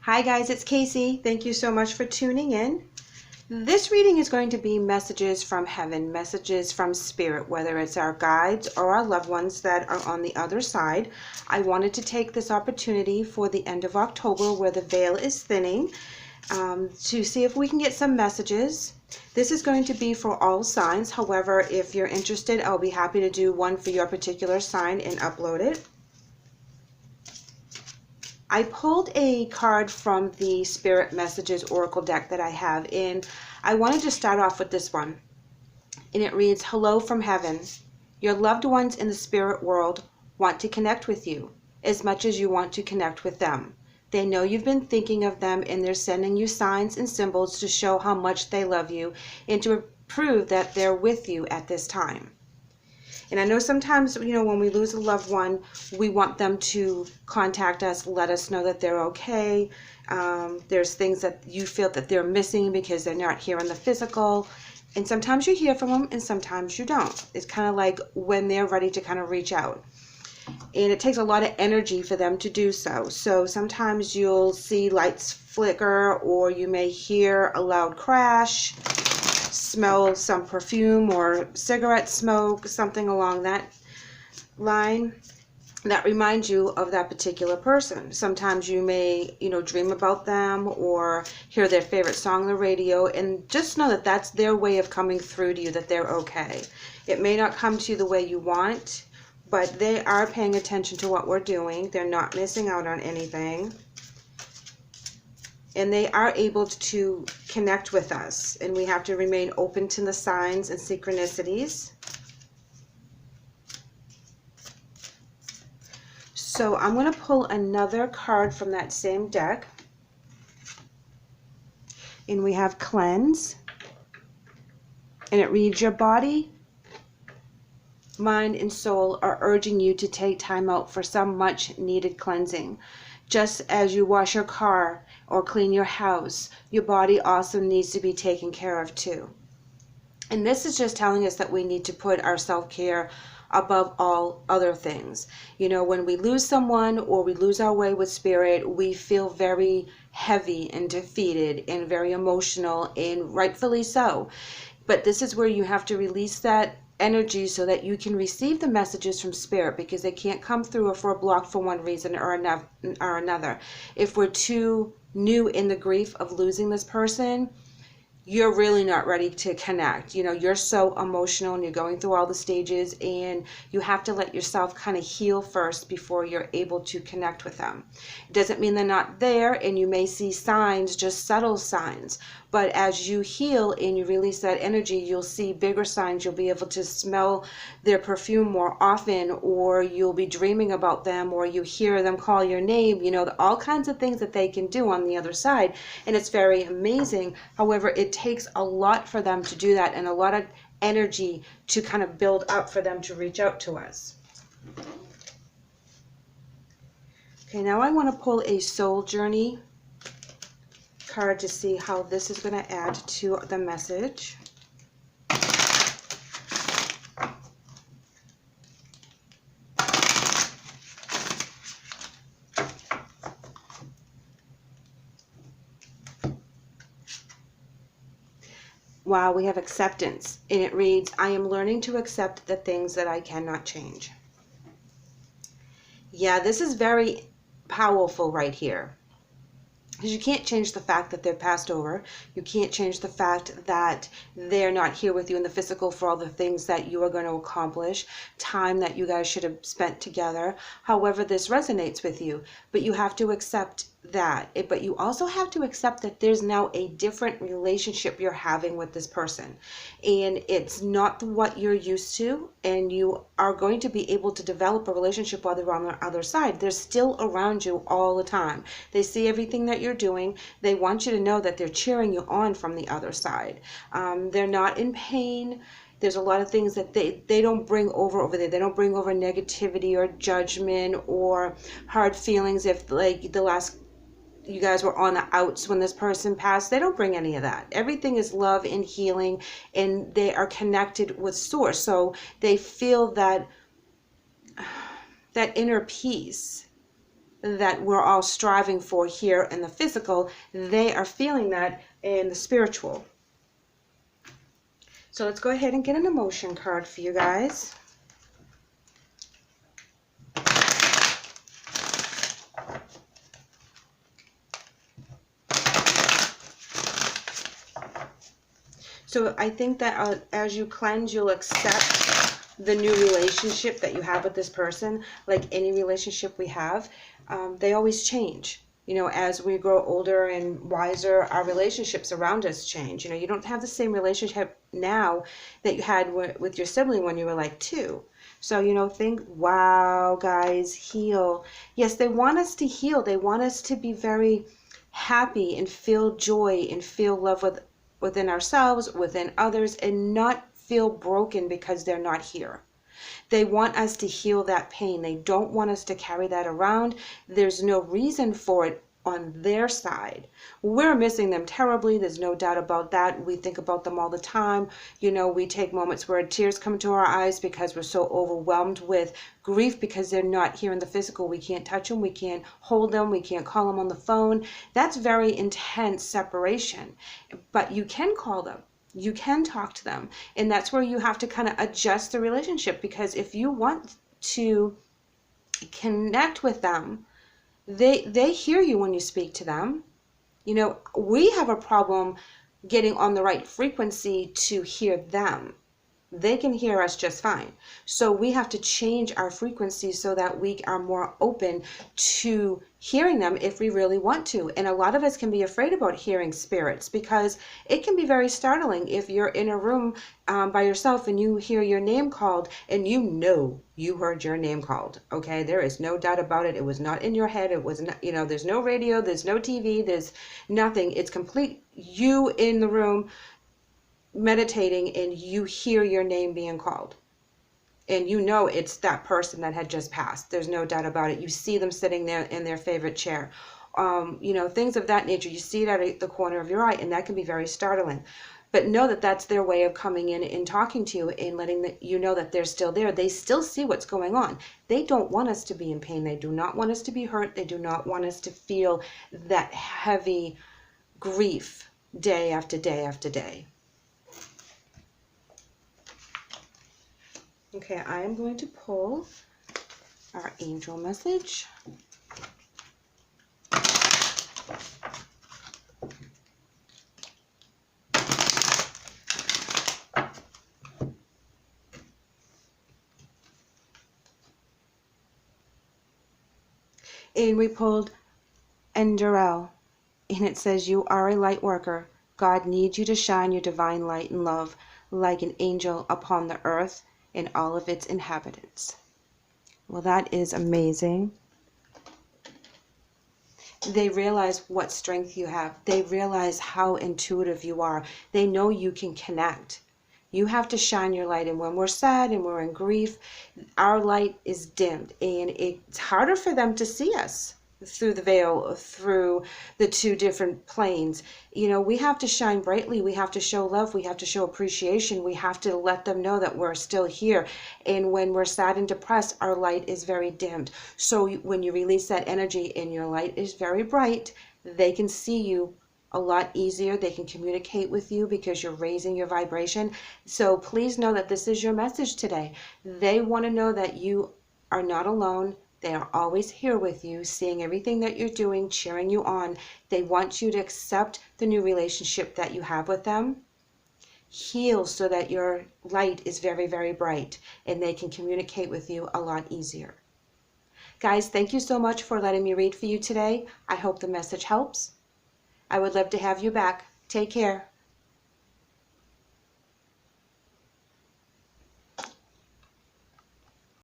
Hi guys, it's Kacee. Thank you so much for tuning in. This reading is going to be messages from heaven, messages from spirit, whether it's our guides or our loved ones that are on the other side. I wanted to take this opportunity for the end of October where the veil is thinning to see if we can get some messages. This is going to be for all signs. However, if you're interested, I'll be happy to do one for your particular sign and upload it. I pulled a card from the Spirit Messages Oracle deck that I have, and I wanted to start off with this one. And it reads, "Hello from heaven. Your loved ones in the spirit world want to connect with you as much as you want to connect with them. They know you've been thinking of them, and they're sending you signs and symbols to show how much they love you and to prove that they're with you at this time." And I know sometimes, when we lose a loved one, we want them to contact us, let us know that they're okay. There's things that you feel that they're missing because they're not here in the physical. And sometimes you hear from them and sometimes you don't. It's kind of like when they're ready to kind of reach out. And it takes a lot of energy for them to do so. So sometimes you'll see lights flicker, or you may hear a loud crash, smell some perfume or cigarette smoke, something along that line that reminds you of that particular person. Sometimes you may, dream about them or hear their favorite song on the radio, and just know that that's their way of coming through to you, that they're okay. It may not come to you the way you want, but they are paying attention to what we're doing. They're not missing out on anything. And they are able to connect with us, and we have to remain open to the signs and synchronicities. So I'm going to pull another card from that same deck, and we have Cleanse, and it reads, "Your body, mind, and soul are urging you to take time out for some much needed cleansing. Just as you wash your car or clean your house, your body also needs to be taken care of too." And this is just telling us that we need to put our self-care above all other things. When we lose someone or we lose our way with spirit, we feel very heavy and defeated and very emotional, and rightfully so. But this is where you have to release that energy so that you can receive the messages from spirit, because they can't come through if we're blocked for one reason or another. If we're too new in the grief of losing this person, you're really not ready to connect. You're so emotional and you're going through all the stages, and you have to let yourself kind of heal first before you're able to connect with them. It doesn't mean they're not there, and you may see signs, just subtle signs. But as you heal and you release that energy, you'll see bigger signs. You'll be able to smell their perfume more often, or you'll be dreaming about them, or you hear them call your name, all kinds of things that they can do on the other side. And it's very amazing. However, it takes a lot for them to do that, and a lot of energy to kind of build up for them to reach out to us. Okay, now I want to pull a soul journey card to see how this is going to add to the message. Wow, we have acceptance, and it reads, "I am learning to accept the things that I cannot change." Yeah, this is very powerful right here. Because you can't change the fact that they're passed over. You can't change the fact that they're not here with you in the physical for all the things that you are going to accomplish, time that you guys should have spent together. However, this resonates with you, but you have to accept that. But you also have to accept that there's now a different relationship you're having with this person, and it's not what you're used to, and you are going to be able to develop a relationship while they're on the other side. They're still around you all the time. They see everything that you're doing. They want you to know that they're cheering you on from the other side. They're not in pain. There's a lot of things that they don't bring over there. They don't bring over negativity or judgment or hard feelings. If like the last you guys were on the outs when this person passed, they don't bring any of that. Everything is love and healing, and they are connected with source. So they feel that inner peace that we're all striving for here in the physical, they are feeling that in the spiritual. So let's go ahead and get an emotion card for you guys. So I think that as you cleanse, you'll accept the new relationship that you have with this person. Like any relationship we have, they always change. You know, as we grow older and wiser, our relationships around us change. You know, you don't have the same relationship now that you had with your sibling when you were like 2. So, you know, think, wow, guys, heal. Yes, they want us to heal. They want us to be very happy and feel joy and feel love within ourselves, within others, and not feel broken because they're not here. They want us to heal that pain. They don't want us to carry that around. There's no reason for it on their side. We're missing them terribly. There's no doubt about that. We think about them all the time. You know, we take moments where tears come to our eyes because we're so overwhelmed with grief because they're not here in the physical. We can't touch them. We can't hold them. We can't call them on the phone. That's very intense separation. But you can call them. You can talk to them. And that's where you have to kind of adjust the relationship, because if you want to connect with them, they hear you when you speak to them. You know, we have a problem getting on the right frequency to hear them. They can hear us just fine. So we have to change our frequency so that we are more open to hearing them if we really want to. And a lot of us can be afraid about hearing spirits because it can be very startling if you're in a room by yourself and you hear your name called and you know you heard your name called. Okay, there is no doubt about it. It was not in your head. It was not, you know, there's no radio, there's no TV, there's nothing. It's complete you in the room meditating, and you hear your name being called, and you know it's that person that had just passed. There's no doubt about it. You see them sitting there in their favorite chair, you know, things of that nature. You see it at the corner of your eye, and that can be very startling. But know that that's their way of coming in and talking to you and letting you know that they're still there. They still see what's going on. They don't want us to be in pain. They do not want us to be hurt. They do not want us to feel that heavy grief day after day after day. Okay, I am going to pull our angel message. And we pulled Enderel, and it says, you are a light worker. God needs you to shine your divine light and love like an angel upon the earth and all of its inhabitants. Well, that is amazing. They realize what strength you have. They realize how intuitive you are. They know you can connect. You have to shine your light. And when we're sad and we're in grief, our light is dimmed. And it's harder for them to see us through the veil, through the 2 different planes. You know, we have to shine brightly. We have to show love. We have to show appreciation. We have to let them know that we're still here. And when we're sad and depressed, our light is very dimmed. So when you release that energy and your light is very bright, they can see you a lot easier. They can communicate with you because you're raising your vibration. So please know that this is your message today. They want to know that you are not alone. They are always here with you, seeing everything that you're doing, cheering you on. They want you to accept the new relationship that you have with them. Heal so that your light is very, very bright, and they can communicate with you a lot easier. Guys, thank you so much for letting me read for you today. I hope the message helps. I would love to have you back. Take care.